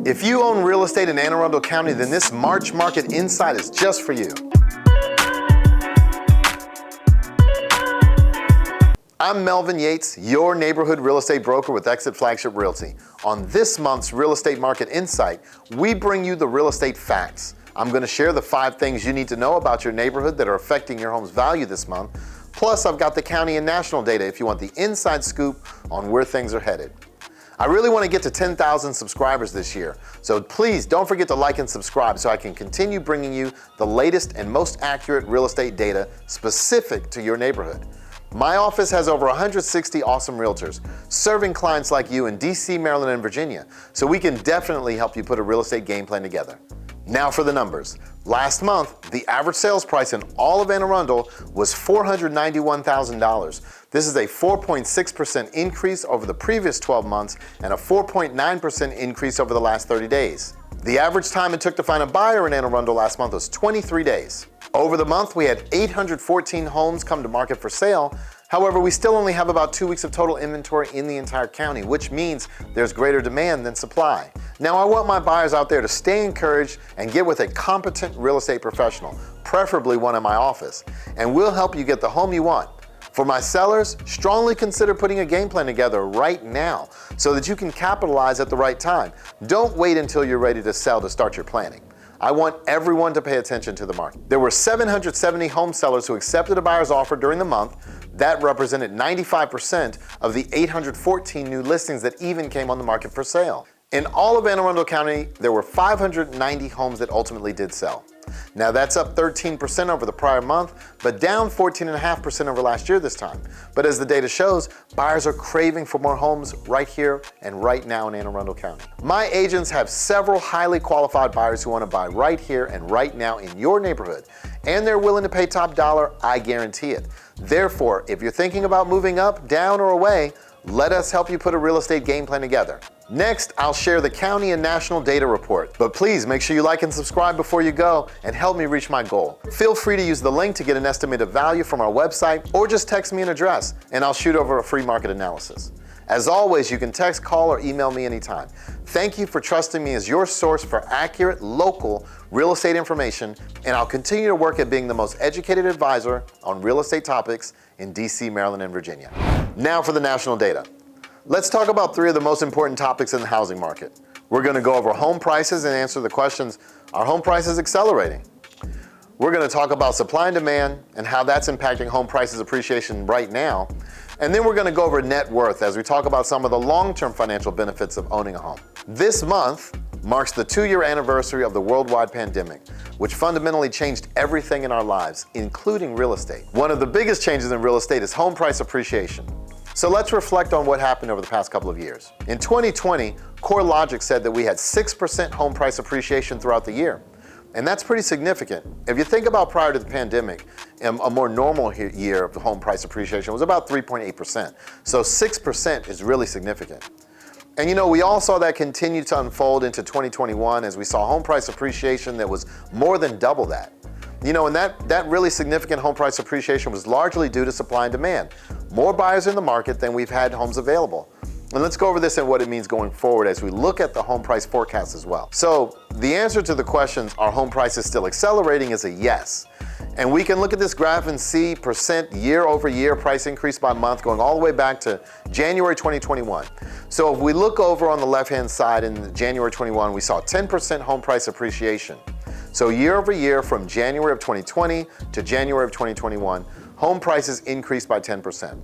If you own real estate in Anne Arundel County, then this March Market Insight is just for you. I'm Melvin Yates, your neighborhood real estate broker with EXIT Flagship Realty. On this month's Real Estate Market Insight, we bring you the real estate facts. I'm going to share the 5 things you need to know about your neighborhood that are affecting your home's value this month. Plus, I've got the county and national data if you want the inside scoop on where things are headed. I really want to get to 10,000 subscribers this year, so please don't forget to like and subscribe so I can continue bringing you the latest and most accurate real estate data specific to your neighborhood. My office has over 160 awesome realtors serving clients like you in DC, Maryland, and Virginia, so we can definitely help you put a real estate game plan together. Now for the numbers. Last month, the average sales price in all of Anne Arundel was $491,000. This is a 4.6% increase over the previous 12 months and a 4.9% increase over the last 30 days. The average time it took to find a buyer in Anne Arundel last month was 23 days. Over the month, we had 814 homes come to market for sale. However, we still only have about 2 weeks of total inventory in the entire county, which means there's greater demand than supply. Now, I want my buyers out there to stay encouraged and get with a competent real estate professional, preferably one in my office, and we'll help you get the home you want. For my sellers, strongly consider putting a game plan together right now so that you can capitalize at the right time. Don't wait until you're ready to sell to start your planning. I want everyone to pay attention to the market. There were 770 home sellers who accepted a buyer's offer during the month. That represented 95% of the 814 new listings that even came on the market for sale. In all of Anne Arundel County, there were 590 homes that ultimately did sell. Now that's up 13% over the prior month, but down 14.5% over last year this time. But as the data shows, buyers are craving for more homes right here and right now in Anne Arundel County. My agents have several highly qualified buyers who want to buy right here and right now in your neighborhood, and they're willing to pay top dollar, I guarantee it. Therefore, if you're thinking about moving up, down, or away, let us help you put a real estate game plan together. Next, I'll share the county and national data report, but please make sure you like and subscribe before you go and help me reach my goal. Feel free to use the link to get an estimated value from our website or just text me an address and I'll shoot over a free market analysis. As always, you can text, call, or email me anytime. Thank you for trusting me as your source for accurate, local real estate information, and I'll continue to work at being the most educated advisor on real estate topics in DC, Maryland, and Virginia. Now for the national data. Let's talk about 3 of the most important topics in the housing market. We're going to go over home prices and answer the questions, are home prices accelerating? We're going to talk about supply and demand and how that's impacting home prices appreciation right now. And then we're going to go over net worth as we talk about some of the long-term financial benefits of owning a home. This month marks the 2-year anniversary of the worldwide pandemic, which fundamentally changed everything in our lives, including real estate. One of the biggest changes in real estate is home price appreciation. So let's reflect on what happened over the past couple of years. In 2020, CoreLogic said that we had 6% home price appreciation throughout the year. And that's pretty significant. If you think about prior to the pandemic, a more normal year of home price appreciation was about 3.8%. So 6% is really significant. And we all saw that continue to unfold into 2021 as we saw home price appreciation that was more than double that. And that really significant home price appreciation was largely due to supply and demand. More buyers in the market than we've had homes available. And let's go over this and what it means going forward as we look at the home price forecast as well. So the answer to the questions, are home prices still accelerating, is a yes. And we can look at this graph and see percent year-over-year price increase by month going all the way back to January 2021. So if we look over on the left-hand side in January 21, we saw 10% home price appreciation. So year over year from January of 2020 to January of 2021, home prices increased by 10%.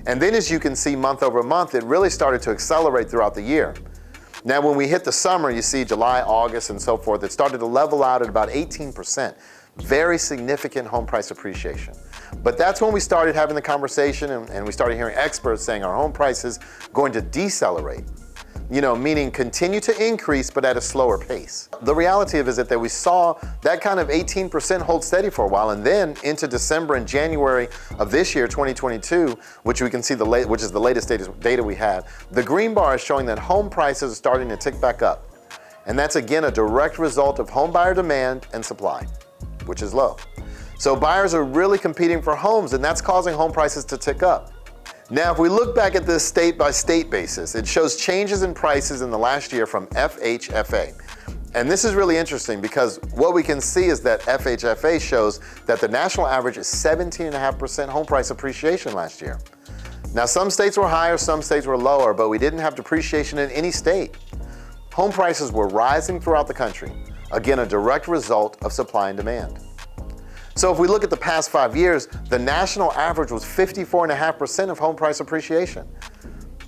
And then as you can see month over month, it really started to accelerate throughout the year. Now when we hit the summer, you see July, August, and so forth, it started to level out at about 18%. Very significant home price appreciation. But that's when we started having the conversation and we started hearing experts saying our home prices going to decelerate. Meaning continue to increase, but at a slower pace. The reality of it is that we saw that kind of 18% hold steady for a while, and then into December and January of this year, 2022, which we can see which is the latest data we have, the green bar is showing that home prices are starting to tick back up. And that's again a direct result of home buyer demand and supply, which is low. So buyers are really competing for homes, and that's causing home prices to tick up. Now, if we look back at this state by state basis, it shows changes in prices in the last year from FHFA. And this is really interesting because what we can see is that FHFA shows that the national average is 17.5% home price appreciation last year. Now, some states were higher, some states were lower, but we didn't have depreciation in any state. Home prices were rising throughout the country. Again, a direct result of supply and demand. So if we look at the past 5 years, the national average was 54.5% of home price appreciation.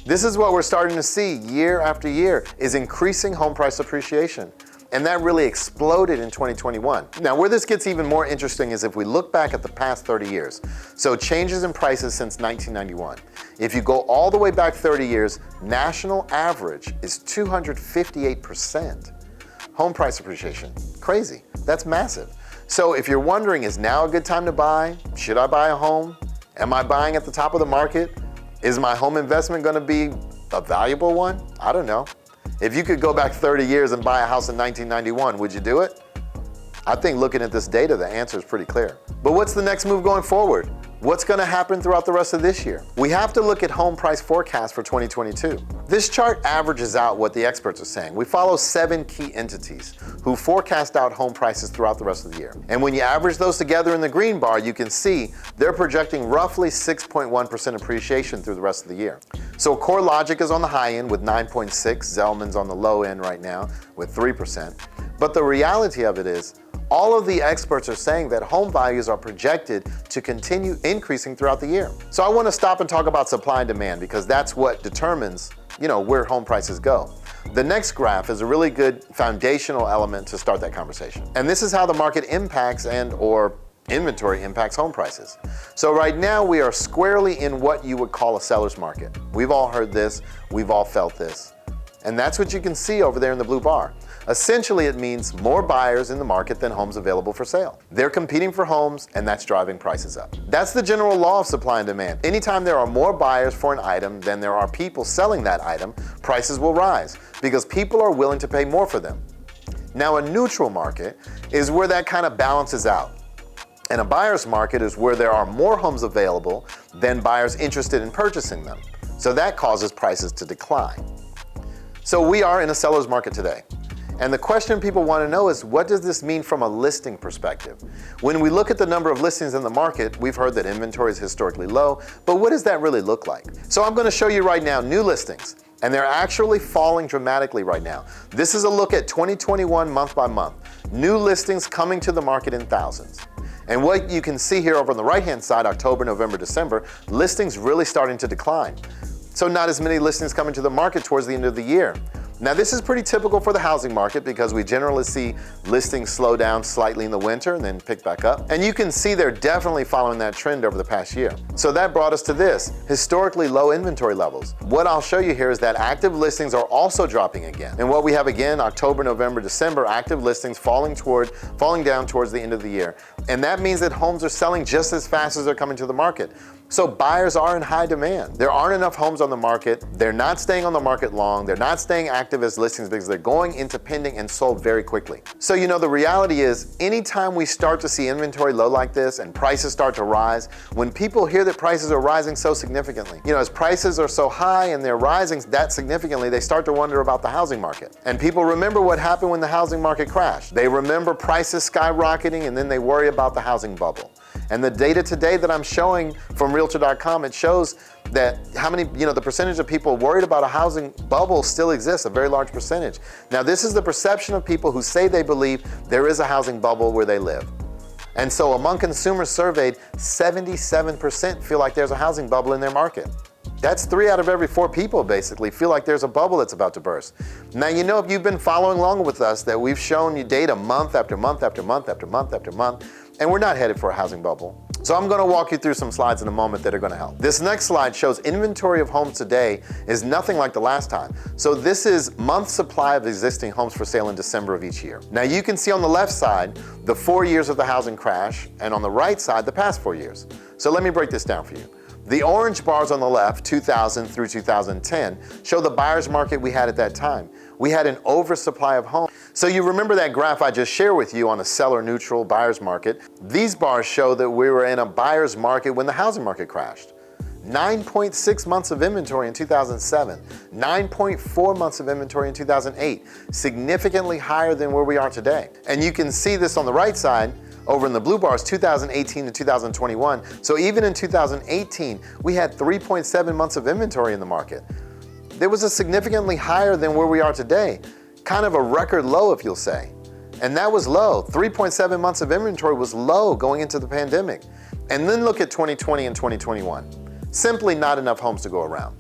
This is what we're starting to see year after year, is increasing home price appreciation. And that really exploded in 2021. Now, where this gets even more interesting is if we look back at the past 30 years. So changes in prices since 1991. If you go all the way back 30 years, national average is 258%. Home price appreciation, crazy, that's massive. So if you're wondering, is now a good time to buy? Should I buy a home? Am I buying at the top of the market? Is my home investment gonna be a valuable one? I don't know. If you could go back 30 years and buy a house in 1991, would you do it? I think looking at this data, the answer is pretty clear. But what's the next move going forward? What's going to happen throughout the rest of this year? We have to look at home price forecasts for 2022. This chart averages out what the experts are saying. We follow 7 key entities who forecast out home prices throughout the rest of the year. And when you average those together in the green bar, you can see they're projecting roughly 6.1% appreciation through the rest of the year. So CoreLogic is on the high end with 9.6, Zelman's on the low end right now with 3%. But the reality of it is, all of the experts are saying that home values are projected to continue increasing throughout the year. So I want to stop and talk about supply and demand because that's what determines, where home prices go. The next graph is a really good foundational element to start that conversation. And this is how the market impacts or inventory impacts home prices. So right now we are squarely in what you would call a seller's market. We've all heard this, we've all felt this. And that's what you can see over there in the blue bar. Essentially, it means more buyers in the market than homes available for sale. They're competing for homes, and that's driving prices up. That's the general law of supply and demand. Anytime there are more buyers for an item than there are people selling that item, prices will rise because people are willing to pay more for them. Now, a neutral market is where that kind of balances out. And a buyer's market is where there are more homes available than buyers interested in purchasing them. So that causes prices to decline. So we are in a seller's market today. And the question people want to know is, what does this mean from a listing perspective? When we look at the number of listings in the market, we've heard that inventory is historically low, but what does that really look like? So I'm going to show you right now new listings, and they're actually falling dramatically right now. This is a look at 2021 month by month. New listings coming to the market in thousands. And what you can see here over on the right-hand side, October, November, December, listings really starting to decline. So not as many listings coming to the market towards the end of the year. Now, this is pretty typical for the housing market because we generally see listings slow down slightly in the winter and then pick back up. And you can see they're definitely following that trend over the past year. So that brought us to this, historically low inventory levels. What I'll show you here is that active listings are also dropping again. And what we have again, October, November, December, active listings falling down towards the end of the year. And that means that homes are selling just as fast as they're coming to the market. So buyers are in high demand. There aren't enough homes on the market. They're not staying on the market long. They're not staying active as listings because they're going into pending and sold very quickly. So the reality is, anytime we start to see inventory low like this and prices start to rise, when people hear that prices are rising so significantly, as prices are so high and they're rising that significantly, they start to wonder about the housing market. And people remember what happened when the housing market crashed. They remember prices skyrocketing and then they worry about the housing bubble. And the data today that I'm showing from Realtor.com, it shows that the percentage of people worried about a housing bubble still exists, a very large percentage. Now, this is the perception of people who say they believe there is a housing bubble where they live. And so among consumers surveyed, 77% feel like there's a housing bubble in their market. That's 3 out of every 4 people basically feel like there's a bubble that's about to burst. Now, if you've been following along with us, that we've shown you data month after month after month after month after month, and we're not headed for a housing bubble. So I'm going to walk you through some slides in a moment that are going to help. This next slide shows inventory of homes today is nothing like the last time. So this is month supply of existing homes for sale in December of each year. Now you can see on the left side the 4 years of the housing crash, and on the right side the past 4 years. So let me break this down for you. The orange bars on the left, 2000 through 2010, show the buyer's market we had at that time. We had an oversupply of homes. So you remember that graph I just shared with you on a seller-neutral buyer's market. These bars show that we were in a buyer's market when the housing market crashed. 9.6 months of inventory in 2007, 9.4 months of inventory in 2008, significantly higher than where we are today. And you can see this on the right side, over in the blue bars, 2018 to 2021. So even in 2018, we had 3.7 months of inventory in the market. There was a significantly higher than where we are today, kind of a record low, if you'll say. And that was low. 3.7 months of inventory was low going into the pandemic. And then look at 2020 and 2021. Simply not enough homes to go around.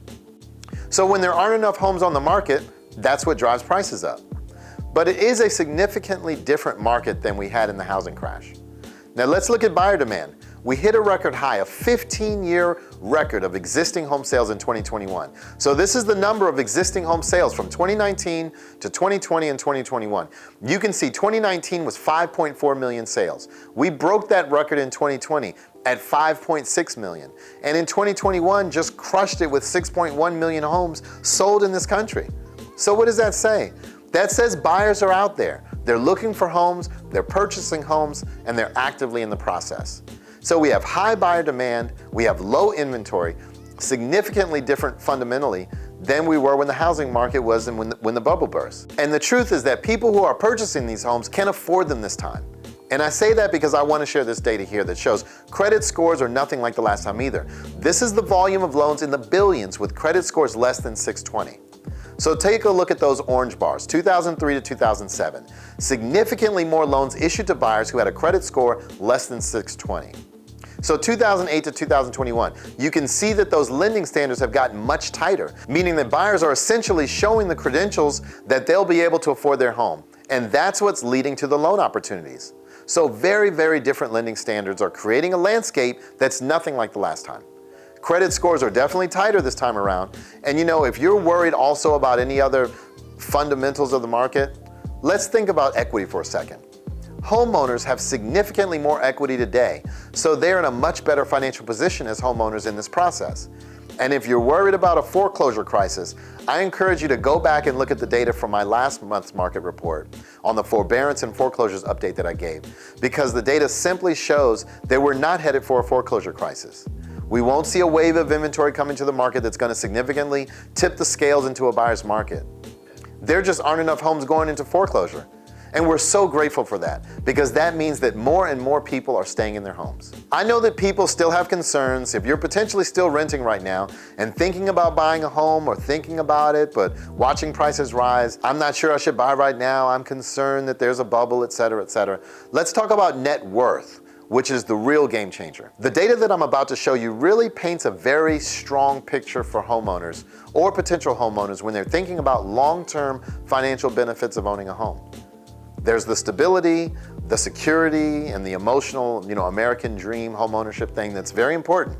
So when there aren't enough homes on the market, that's what drives prices up. But it is a significantly different market than we had in the housing crash. Now let's look at buyer demand. We hit a record high, a 15-year record of existing home sales in 2021. So this is the number of existing home sales from 2019 to 2020 and 2021. You can see 2019 was 5.4 million sales. We broke that record in 2020 at 5.6 million. And in 2021, just crushed it with 6.1 million homes sold in this country. So what does that say? That says buyers are out there. They're looking for homes, they're purchasing homes, and they're actively in the process. So we have high buyer demand, we have low inventory, significantly different fundamentally than we were when the housing market was and when the bubble burst. And the truth is that people who are purchasing these homes can't afford them this time. And I say that because I want to share this data here that shows credit scores are nothing like the last time either. This is the volume of loans in the billions with credit scores less than 620. So take a look at those orange bars, 2003 to 2007. Significantly more loans issued to buyers who had a credit score less than 620. So 2008 to 2021, you can see that those lending standards have gotten much tighter, meaning that buyers are essentially showing the credentials that they'll be able to afford their home. And that's what's leading to the loan opportunities. So very, very different lending standards are creating a landscape that's nothing like the last time. Credit scores are definitely tighter this time around. And you know, if you're worried also about any other fundamentals of the market, let's think about equity for a second. Homeowners have significantly more equity today, so they're in a much better financial position as homeowners in this process. And if you're worried about a foreclosure crisis, I encourage you to go back and look at the data from my last month's market report on the forbearance and foreclosures update that I gave, because the data simply shows that we're not headed for a foreclosure crisis. We won't see a wave of inventory coming to the market that's going to significantly tip the scales into a buyer's market. There just aren't enough homes going into foreclosure. And we're so grateful for that, because that means that more and more people are staying in their homes. I know that people still have concerns. If you're potentially still renting right now and thinking about buying a home or thinking about it, but watching prices rise, I'm not sure I should buy right now, I'm concerned that there's a bubble, et cetera, et cetera. Let's talk about net worth, which is the real game changer. The data that I'm about to show you really paints a very strong picture for homeowners or potential homeowners when they're thinking about long-term financial benefits of owning a home. There's the stability, the security, and the emotional, American dream homeownership thing that's very important.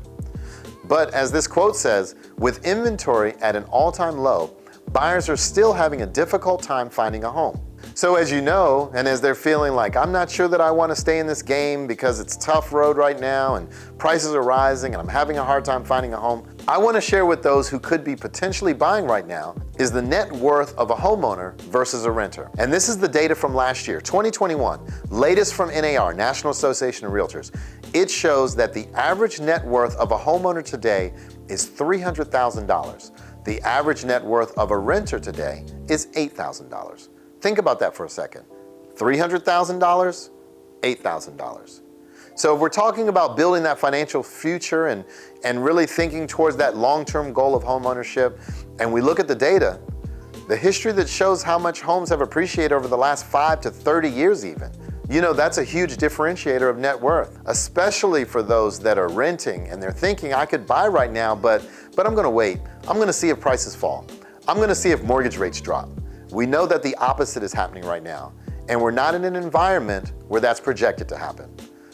But as this quote says, with inventory at an all-time low, buyers are still having a difficult time finding a home. So as you know, and as they're feeling like, I'm not sure that I want to stay in this game because it's a tough road right now and prices are rising and I'm having a hard time finding a home, I want to share with those who could be potentially buying right now is the net worth of a homeowner versus a renter. And this is the data from last year, 2021, latest from NAR, National Association of Realtors. It shows that the average net worth of a homeowner today is $300,000. The average net worth of a renter today is $8,000. Think about that for a second. $300,000, $8,000. So if we're talking about building that financial future and really thinking towards that long-term goal of home ownership, and we look at the data, the history that shows how much homes have appreciated over the last 5 to 30 years even, that's a huge differentiator of net worth, especially for those that are renting and they're thinking, I could buy right now, but I'm gonna wait. I'm gonna see if prices fall. I'm gonna see if mortgage rates drop. We know that the opposite is happening right now, and we're not in an environment where that's projected to happen.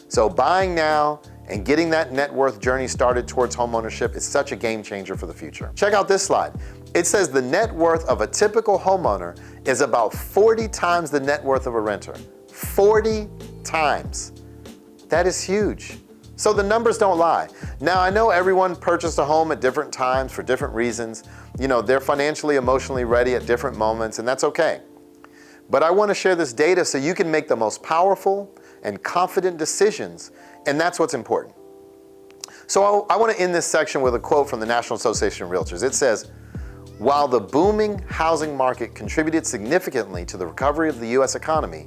So buying now and getting that net worth journey started towards homeownership is such a game changer for the future. Check out this slide. It says the net worth of a typical homeowner is about 40 times the net worth of a renter. 40 times. That is huge. So the numbers don't lie. Now, I know everyone purchased a home at different times for different reasons. They're financially, emotionally ready at different moments, and that's okay. But I want to share this data so you can make the most powerful and confident decisions, and that's what's important. So I want to end this section with a quote from the National Association of Realtors. It says, "While the booming housing market contributed significantly to the recovery of the U.S. economy,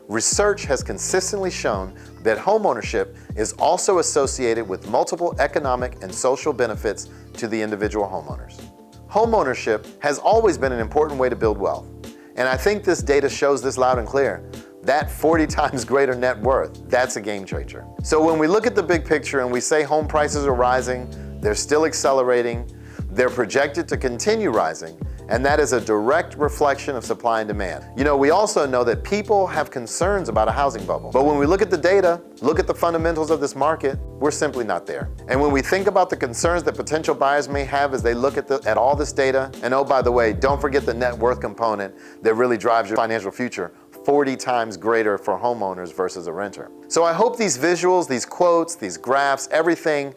research has consistently shown that homeownership is also associated with multiple economic and social benefits to the individual homeowners." Homeownership has always been an important way to build wealth, and I think this data shows this loud and clear. That 40 times greater net worth, that's a game changer. So when we look at the big picture and we say home prices are rising, they're still accelerating, they're projected to continue rising, and that is a direct reflection of supply and demand. You know, we also know that people have concerns about a housing bubble. But when we look at the data, look at the fundamentals of this market, we're simply not there. And when we think about the concerns that potential buyers may have as they look at all this data, and oh, by the way, don't forget the net worth component that really drives your financial future, 40 times greater for homeowners versus a renter. So I hope these visuals, these quotes, these graphs, everything,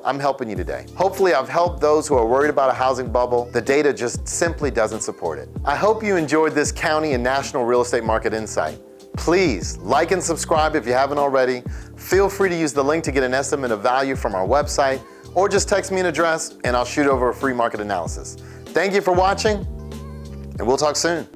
I'm helping you today. Hopefully I've helped those who are worried about a housing bubble. The data just simply doesn't support it. I hope you enjoyed this county and national real estate market insight. Please like and subscribe if you haven't already. Feel free to use the link to get an estimate of value from our website, or just text me an address and I'll shoot over a free market analysis. Thank you for watching, and we'll talk soon.